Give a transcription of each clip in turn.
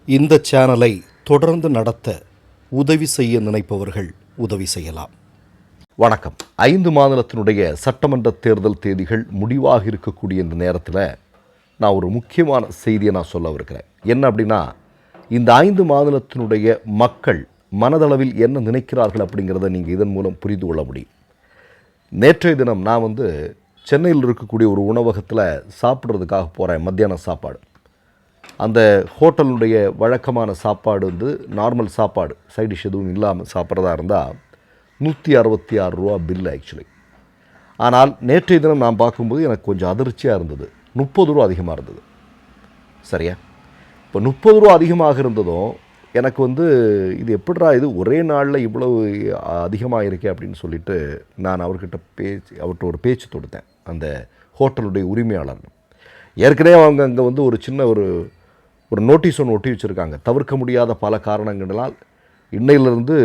இந்த சேனலை தொடர்ந்து நடத்த உதவி செய்ய நினைப்பவர்கள் உதவி செய்யலாம். வணக்கம். 5 மாநிலத்தினுடைய சட்டமன்ற தேர்தல் தேதிகள் முடிவாக இருக்கக்கூடிய இந்த நேரத்தில் நான் ஒரு முக்கியமான செய்தியை நான் சொல்ல இருக்கிறேன். என்ன அப்படின்னா, இந்த 5 மாநிலத்தினுடைய மக்கள் மனதளவில் என்ன நினைக்கிறார்கள் அப்படிங்கிறத நீங்கள் இதன் மூலம் புரிந்து கொள்ள முடியும். நேற்றைய தினம் நான் சென்னையில் இருக்கக்கூடிய ஒரு உணவகத்தில் சாப்பிட்றதுக்காக போகிறேன். மத்தியான சாப்பாடு. அந்த ஹோட்டலுடைய வழக்கமான சாப்பாடு நார்மல் சாப்பாடு, சைட் டிஷ் எதுவும் இல்லாமல் சாப்பிட்றதா இருந்தால் 166 ரூபா பில்லு ஆக்சுவலி. ஆனால் நேற்றைய தினம் நான் பார்க்கும்போது எனக்கு கொஞ்சம் அதிர்ச்சியாக இருந்தது. 30 ரூபா அதிகமாக இருந்தது. சரியா? இப்போ 30 ரூபா அதிகமாக இருந்ததும் எனக்கு இது எப்படிரா இது ஒரே நாளில் இவ்வளவு அதிகமாக இருக்கே அப்படின்னு சொல்லிட்டு நான் அவர்கிட்ட ஒரு பேச்சு தொடுத்தேன். அந்த ஹோட்டலுடைய உரிமையாளர் ஏற்கனவே அவங்க அங்கே ஒரு சின்ன ஒரு நோட்டீஸ் ஒன்று ஒட்டி வச்சுருக்காங்க. தவிர்க்க முடியாத பல காரணங்களால் இன்னையிலிருந்து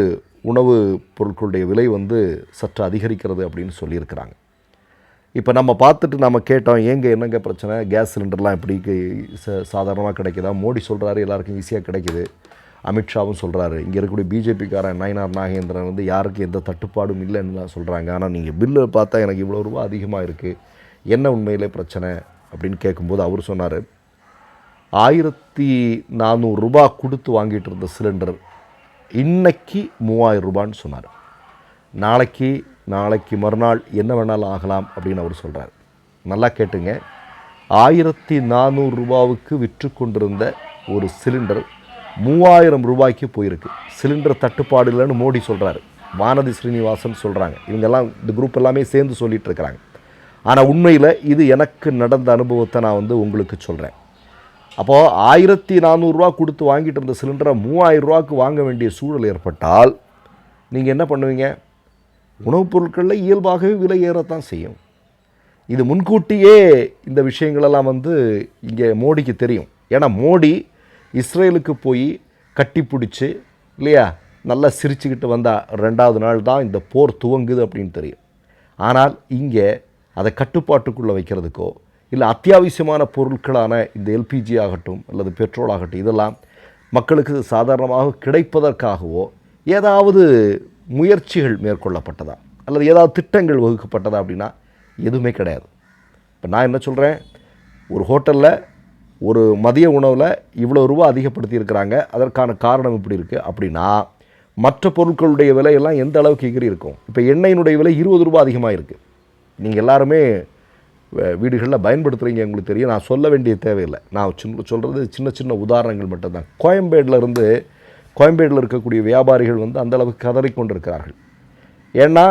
உணவு பொருட்களுடைய விலை சற்று அதிகரிக்கிறது அப்படின்னு சொல்லியிருக்கிறாங்க. இப்போ நம்ம பார்த்துட்டு நம்ம கேட்டோம், என்னங்க பிரச்சனை, கேஸ் சிலிண்டர்லாம் எப்படி சாதாரணமாக கிடைக்குதா? மோடி சொல்கிறாரு எல்லாருக்கும் ஈஸியாக கிடைக்குது. அமித்ஷாவும் சொல்கிறாரு. இங்கே இருக்கக்கூடிய பிஜேபிக்காரன் நயினார் நாகேந்திரன் யாருக்கும் எந்த தட்டுப்பாடும் இல்லைன்னு தான் சொல்கிறாங்க. ஆனால் நீங்கள் பில்லு பார்த்தா எனக்கு இவ்வளோ ரூபா அதிகமாக இருக்குது, என்ன உண்மையிலே பிரச்சனை அப்படின்னு கேட்கும்போது அவர் சொன்னார், 1400 ரூபா கொடுத்து வாங்கிட்டு இருந்த சிலிண்டர் இன்னைக்கு 3000 ரூபான்னு சொன்னார். நாளைக்கு மறுநாள் என்ன வேணாலும் ஆகலாம் அப்படின்னு அவர் சொல்கிறார். நல்லா கேட்டுங்க, 1400 ரூபாவுக்கு விற்று கொண்டிருந்த ஒரு சிலிண்டர் 3000 ரூபாய்க்கு போயிருக்கு. சிலிண்டர் தட்டுப்பாடு இல்லைன்னு மோடி சொல்கிறாரு, வானதி ஸ்ரீனிவாசன் சொல்கிறாங்க. இவங்கெல்லாம் இந்த குரூப் எல்லாமே சேர்ந்து சொல்லிகிட்டு இருக்கிறாங்க. ஆனால் உண்மையில் இது எனக்கு நடந்த அனுபவத்தை நான் உங்களுக்கு சொல்கிறேன். அப்போது 1400 ரூபா கொடுத்து வாங்கிட்டு இருந்த சிலிண்டரை 3000 ரூபாய்க்கு வாங்க வேண்டிய சூழல் ஏற்பட்டால் நீங்கள் என்ன பண்ணுவீங்க? உணவுப் பொருட்களில் இயல்பாகவே விலை ஏறத்தான் செய்யும். இது முன்கூட்டியே இந்த விஷயங்களெல்லாம் இங்கே மோடிக்கு தெரியும். ஏன்னா மோடி இஸ்ரேலுக்கு போய் கட்டி பிடிச்சி இல்லையா, நல்லா சிரிச்சுக்கிட்டு வந்தால் 2வது நாள் தான் இந்த போர் துவங்குது அப்படின்னு தெரியும். ஆனால் இங்கே அதை கட்டுப்பாட்டுக்குள்ளே வைக்கிறதுக்கோ இல்லை அத்தியாவசியமான பொருட்களான இந்த எல்பிஜி ஆகட்டும் அல்லது பெட்ரோல் ஆகட்டும், இதெல்லாம் மக்களுக்கு சாதாரணமாக கிடைப்பதற்காகவோ ஏதாவது முயற்சிகள் மேற்கொள்ளப்பட்டதா அல்லது ஏதாவது திட்டங்கள் வகுக்கப்பட்டதா அப்படின்னா எதுவுமே கிடையாது. இப்போ நான் என்ன சொல்கிறேன், ஒரு ஹோட்டலில் ஒரு மதிய உணவில் இவ்வளோ ரூபா அதிகப்படுத்தி இருக்கிறாங்க, அதற்கான காரணம் இப்படி இருக்குது அப்படின்னா மற்ற பொருட்களுடைய விலையெல்லாம் எந்த அளவுக்கு எகிரி இருக்கும்? இப்போ எண்ணெயினுடைய விலை 20 ரூபா அதிகமாக இருக்குது. நீங்கள் எல்லாருமே வீடுகளில் பயன்படுத்துகிறீங்க, உங்களுக்கு தெரியும். நான் சொல்ல வேண்டிய தேவையில்லை. நான் சொல்கிறது சின்ன உதாரணங்கள் மட்டும்தான். கோயம்பேடில் இருக்கக்கூடிய வியாபாரிகள் அந்தளவுக்கு கதறிக்கொண்டிருக்கிறார்கள். ஏன்னா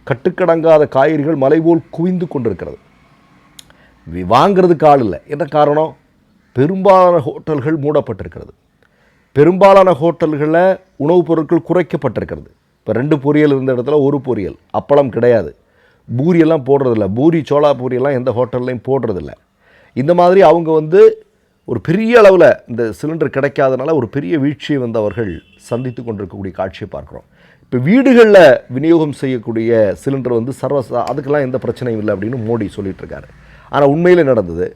கட்டுக்கடங்காத காய்கறிகள் மலை போல் குவிந்து கொண்டிருக்கிறது. வாங்கிறதுக்கு ஆள் இல்லை. என்ன காரணம்? பெரும்பாலான ஹோட்டல்கள் மூடப்பட்டிருக்கிறது. பெரும்பாலான ஹோட்டல்களில் உணவுப் பொருட்கள் குறைக்கப்பட்டிருக்கிறது. இப்போ 2 பொரியல் இருந்த இடத்துல 1 பொரியல், அப்பளம் கிடையாது, பூரியெல்லாம் போடுறதில்ல, பூரி சோளா பூரியெல்லாம் எந்த ஹோட்டல்லையும் போடுறதில்ல. இந்த மாதிரி அவங்க ஒரு பெரிய அளவில் இந்த சிலிண்டர் கிடைக்காதனால ஒரு பெரிய வீழ்ச்சியை அவர்கள் சந்தித்து கொண்டிருக்கக்கூடிய காட்சியை பார்க்குறோம். இப்போ வீடுகளில் விநியோகம் செய்யக்கூடிய சிலிண்டர் அதுக்கெல்லாம் எந்த பிரச்சனையும் இல்லை அப்படின்னு மோடி சொல்லிகிட்ருக்காரு. ஆனால் உண்மையில் நடந்தது,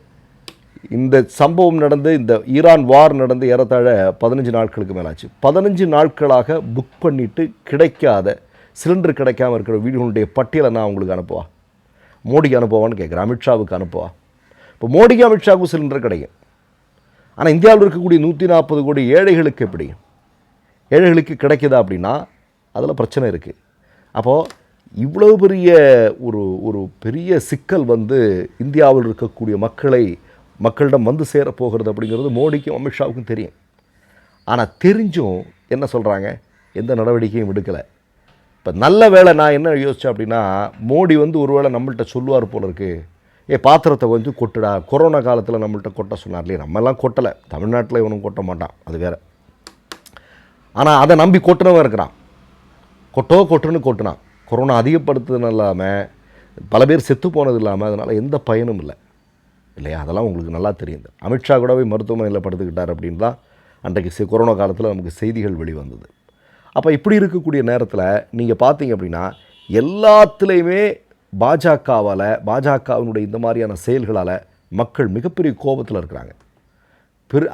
இந்த சம்பவம் நடந்து இந்த ஈரான் வார் நடந்து ஏறத்தாழ 15 நாட்களுக்கு மேலாச்சு. 15 நாட்களாக புக் பண்ணிவிட்டு கிடைக்காத சிலிண்டர் கிடைக்காமல் இருக்கிற வீடுகளுடைய பட்டியலை நான் உங்களுக்கு அனுப்புவா? மோடிக்கு அனுப்புவான்னு கேட்குறேன். அமித்ஷாவுக்கு அனுப்புவா? இப்போ மோடிக்கு அமித்ஷாவுக்கும் சிலிண்டர் கிடைக்கும். ஆனால் இந்தியாவில் இருக்கக்கூடிய 140 கோடி ஏழைகளுக்கு எப்படி? ஏழைகளுக்கு கிடைக்குதா அப்படின்னா அதில் பிரச்சனை இருக்குது. அப்போது இவ்வளவு பெரிய ஒரு பெரிய சிக்கல் இந்தியாவில் இருக்கக்கூடிய மக்களிடம் சேரப்போகிறது அப்படிங்கிறது மோடிக்கும் அமித்ஷாவுக்கும் தெரியும். ஆனால் தெரிஞ்சும் என்ன சொல்கிறாங்க? எந்த நடவடிக்கையும் எடுக்கலை. இப்போ நல்ல வேளை நான் என்ன யோசித்தேன் அப்படின்னா, மோடி ஒரு வேளை நம்மள்கிட்ட சொல்லுவார் போல இருக்குது, பாத்திரத்தை கொட்டுடா, கொரோனா காலத்தில் நம்மள்கிட்ட கொட்ட சொன்னார் இல்லையே. நம்மெல்லாம் கொட்டலை, தமிழ்நாட்டில் இவனும் கொட்ட மாட்டான், அது வேறு. ஆனால் அதை நம்பி கொட்டுனவன் இருக்கிறான். கொட்டுன்னு கொட்டுனான். கொரோனா அதிகப்படுத்துதுன்னு இல்லாமல் பல பேர் செத்து போனது இல்லாமல் அதனால் எந்த பயனும் இல்லை இல்லையா? அதெல்லாம் உங்களுக்கு நல்லா தெரியுது. அமித்ஷா கூடவே மருத்துவமனையில் படுத்துக்கிட்டார் அப்படின்னு தான் அன்றைக்கு கொரோனா காலத்தில் நமக்கு செய்திகள் வெளிவந்தது. அப்போ இப்படி இருக்கக்கூடிய நேரத்தில் நீங்கள் பார்த்தீங்க அப்படின்னா எல்லாத்துலேயுமே பாஜகவினுடைய இந்த மாதிரியான செயல்களால் மக்கள் மிகப்பெரிய கோபத்தில் இருக்கிறாங்க.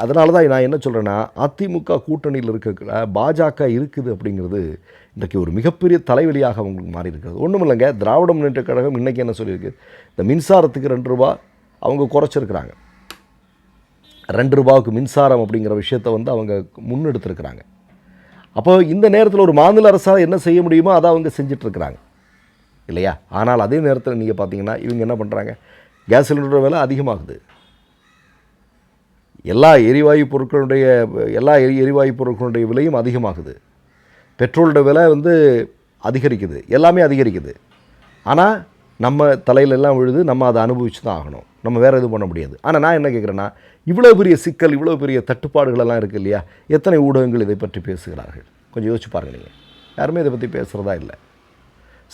அதனால தான் நான் என்ன சொல்கிறேன்னா, அதிமுக கூட்டணியில் இருக்க பாஜக இருக்குது அப்படிங்கிறது இன்றைக்கு ஒரு மிகப்பெரிய தலைவலியாக அவங்களுக்கு மாறி இருக்கிறது. ஒன்றும் இல்லைங்க, திராவிட முன்னேற்ற கழகம் இன்றைக்கி என்ன சொல்லியிருக்கு, இந்த மின்சாரத்துக்கு 2 ரூபா அவங்க குறைச்சிருக்கிறாங்க. 2 ரூபாவுக்கு மின்சாரம் அப்படிங்கிற விஷயத்தை வந்து அவங்க முன்னெடுத்திருக்கிறாங்க. அப்போ இந்த நேரத்தில் ஒரு மாநில அரசால் என்ன செய்ய முடியுமோ அதை அவங்க செஞ்சிட்ருக்கிறாங்க இல்லையா? ஆனால் அதே நேரத்தில் நீங்கள் பார்த்தீங்கன்னா இவங்க என்ன பண்ணுறாங்க, கேஸ் சிலிண்டர் விலை அதிகமாகுது, எல்லா எரிவாயு பொருட்களுடைய விலையும் அதிகமாகுது, பெட்ரோலோட விலை வந்து அதிகரிக்குது, எல்லாமே அதிகரிக்குது. ஆனால் நம்ம தலையிலெல்லாம் விழுது, நம்ம அதை அனுபவிச்சு தான் ஆகணும், நம்ம வேறு எதுவும் பண்ண முடியாது. ஆனால் நான் என்ன கேட்குறேன்னா, இவ்வளோ பெரிய சிக்கல், இவ்வளோ பெரிய தட்டுப்பாடுகளெல்லாம் இருக்குது இல்லையா? எத்தனை ஊடகங்கள் இதை பற்றி பேசுகிறார்கள்? கொஞ்சம் யோசிச்சு பாருங்கள். நீங்கள் யாருமே இதை பற்றி பேசுகிறதா இல்லை.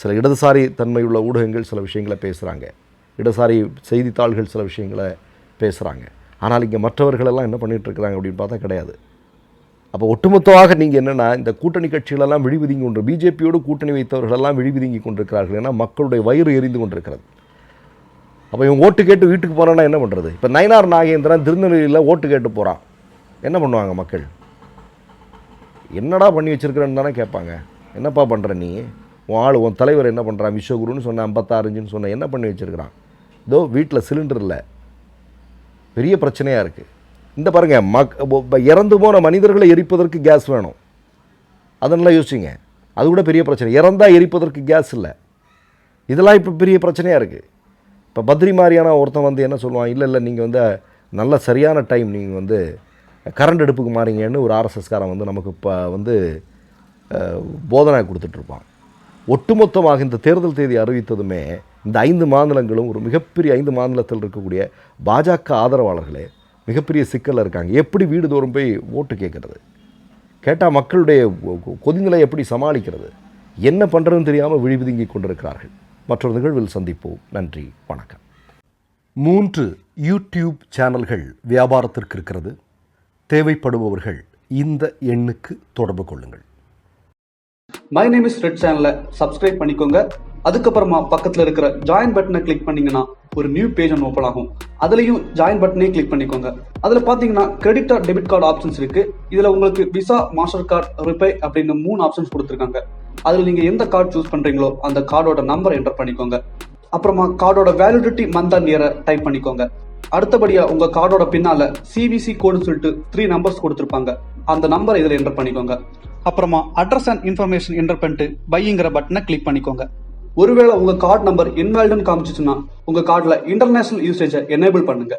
சில இடதுசாரி தன்மை உள்ள ஊடகங்கள் சில விஷயங்களை பேசுகிறாங்க, இடதுசாரி செய்தித்தாள்கள் சில விஷயங்களை பேசுகிறாங்க. ஆனால் இங்கே மற்றவர்களெல்லாம் என்ன பண்ணிகிட்ருக்குறாங்க அப்படின்னு பார்த்தா கிடையாது. அப்போ ஒட்டுமொத்தமாக நீங்கள் என்னென்னா, இந்த கூட்டணி கட்சிகளெல்லாம் விழிவிதுங்கி கொண்டு, பிஜேபியோடு கூட்டணி வைத்தவர்களெல்லாம் விழிவிதுங்கி கொண்டிருக்கிறார்கள். ஏன்னா மக்களுடைய வயிறு எரிந்து கொண்டிருக்கிறது. அப்போ இவங்க ஓட்டு கேட்டு வீட்டுக்கு போகிறான்னா என்ன பண்ணுறது? இப்போ நயினார் நாகேந்திரன் திருநெல்வேலியில் ஓட்டு கேட்டு போகிறான், என்ன பண்ணுவாங்க மக்கள்? என்னடா பண்ணி வச்சுருக்கிறேன்னு தானே கேட்பாங்க. என்னப்பா பண்ணுற நீ, உன் தலைவர் என்ன பண்ணுறான், விஸ்வகுருன்னு சொன்ன 56 சொன்ன, என்ன பண்ணி வச்சுருக்கிறான்? இதோ வீட்டில் சிலிண்டர் இல்லை, பெரிய பிரச்சனையாக இருக்குது. இந்த பாருங்கள், இறந்து போன மனிதர்களை எரிப்பதற்கு கேஸ் வேணும், அதெல்லாம் யோசிச்சிங்க. அது கூட பெரிய பிரச்சனை. இறந்தால் எரிப்பதற்கு கேஸ் இல்லை, இதெல்லாம் இப்போ பெரிய பிரச்சனையாக இருக்குது. இப்போ பத்ரி மாதிரியான ஒருத்தன் வந்து என்ன சொல்லுவான், இல்லை நீங்கள் வந்து நல்ல சரியான டைம், நீங்கள் வந்து கரண்ட் அடுப்புக்கு மாறிங்கன்னு ஒரு ஆர்எஸ்எஸ்காரன் வந்து நமக்கு இப்போ வந்து போதனை கொடுத்துட்ருப்பான். ஒட்டுமொத்தமாக இந்த தேர்தல் தேதி அறிவித்ததுமே இந்த 5 மாநிலங்களும் ஒரு மிகப்பெரிய 5 மாநிலத்தில் இருக்கக்கூடிய பாஜக ஆதரவாளர்களே மிகப்பெரிய சிக்கலில் இருக்காங்க. எப்படி வீடு தோறும் போய் ஓட்டு கேட்குறது? கேட்டால் மக்களுடைய கொதிநிலை எப்படி சமாளிக்கிறது? என்ன பண்ணுறதுன்னு தெரியாமல் விழிவிதுங்கி கொண்டிருக்கிறார்கள். மற்றொரு நிகழ்வில் சந்திப்போம். நன்றி, வணக்கம். 3 யூடியூப் சேனல்கள் வியாபாரத்திற்கு இருக்கிறது. தேவைப்படுபவர்கள் இந்த எண்ணுக்கு தொடர்பு கொள்ளுங்கள். மை நேம் இஸ் ரெட் சேனலை சப்ஸ்கிரைப் பண்ணிக்கோங்க. அதுக்கப்புறமா பக்கத்தில் இருக்கிற ஜாயின் பட்டனை கிளிக் பண்ணீங்கன்னா ஒரு நியூ பேஜ் ஒன்று ஓப்பன் ஆகும். அதுலேயும் ஜாயின் பட்டனே கிளிக் பண்ணிக்கோங்க. அதில் பார்த்தீங்கன்னா credit R debit card options இருக்கு. இதில் உங்களுக்கு விசா, மாஸ்டர் கார்டு, ரிப்பே அப்படின்னு 3 ஆப்ஷன்ஸ் கொடுத்துருக்காங்க. அதில் நீங்கள் எந்த கார்டு சூஸ் பண்ணுறீங்களோ அந்த கார்டோட நம்பர் என்டர் பண்ணிக்கோங்க. அப்புறமா கார்டோட வேலிடிட்டி மந்த் அண்ட் இயரை டைப் பண்ணிக்கோங்க. அடுத்தபடியா உங்க கார்டோட பின்னால சிவிசி கோடுன்னு சொல்லிட்டு 3 நம்பர்ஸ் கொடுத்துருப்பாங்க. அந்த நம்பரை இதில் என்டர் பண்ணிக்கோங்க. அப்புறமா அட்ரஸ் அண்ட் இன்ஃபர்மேஷன் என்டர் பண்ணிட்டு பைங்கிற பட்டனை கிளிக் பண்ணிக்கோங்க. ஒருவேளை உங்க கார்டு நம்பர் இன்வாலிட்னு காமிச்சிச்சுன்னா உங்க கார்டுல இன்டர்நேஷனல் யூசேஜை எனேபிள் பண்ணுங்க.